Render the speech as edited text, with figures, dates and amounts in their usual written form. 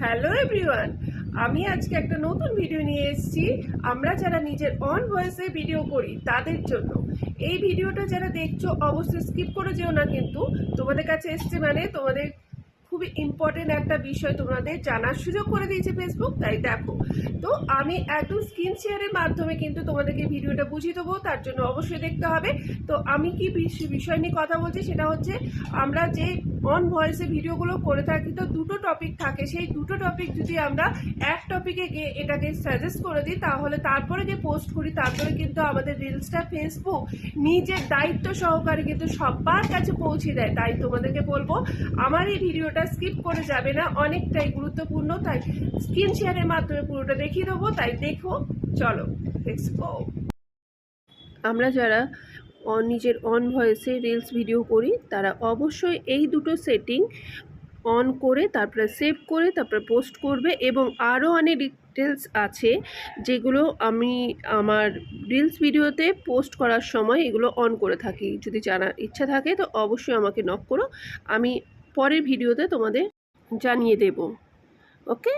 Hello everyone, আমি আজকে একটা নতুন ভিডিও নিয়ে এসেছি। আমরা যারা নিজের অন ভয়েসে ভিডিও করি তাদের জন্য এই ভিডিওটা যারা দেখছো অবশ্যই স্কিপ করে যেও না, কিন্তু তোমাদের কাছে এসছে মানে তোমাদের খুবই ইম্পর্টেন্ট একটা বিষয় তোমাদের জানার সুযোগ করে দিয়েছে ফেসবুক, তাই দেখো। তো আমি একদম স্ক্রিন শেয়ারের মাধ্যমে কিন্তু তোমাদেরকে ভিডিওটা বুঝিয়ে দেবো, তার জন্য অবশ্যই দেখতে হবে। তো আমি কি বিষয় নিয়ে কথা বলছি সেটা হচ্ছে, আমরা যে অন ভয়েসে ভিডিওগুলো করে থাকি তো দুটো টপিক থাকে, সেই দুটো টপিক যদি আমরা এক টপিকে গিয়ে এটাকে সাজেস্ট করে দিই তাহলে তারপরে যে পোস্ট করি তারপরে কিন্তু আমাদের রিলসটা ফেসবুক নিজের দায়িত্ব সহকারে কিন্তু সবার কাছে পৌঁছে দেয়। তাই তোমাদেরকে বলবো আমার এই ভিডিওটা স্কিপ করে যাবে না, অনেকটাই গুরুত্বপূর্ণ, তাই স্ক্রিন শেয়ারের মাধ্যমে পুরোটা দেখিয়ে দেবো, তাই দেখো। চলো লেটস গো। আমরা যারা নিজের অন ভয়েসে রিলস ভিডিও করি তারা অবশ্যই এই দুটো সেটিং অন করে তারপরে সেভ করে তারপরে পোস্ট করবে, এবং আরও অনেক ডিটেলস আছে যেগুলো আমি আমার রিলস ভিডিওতে পোস্ট করার সময় এগুলো অন করে থাকি। যদি জানার ইচ্ছা থাকে তো অবশ্যই আমাকে নক করো, আমি পরের ভিডিওতে তোমাদের জানিয়ে দেব। ওকে।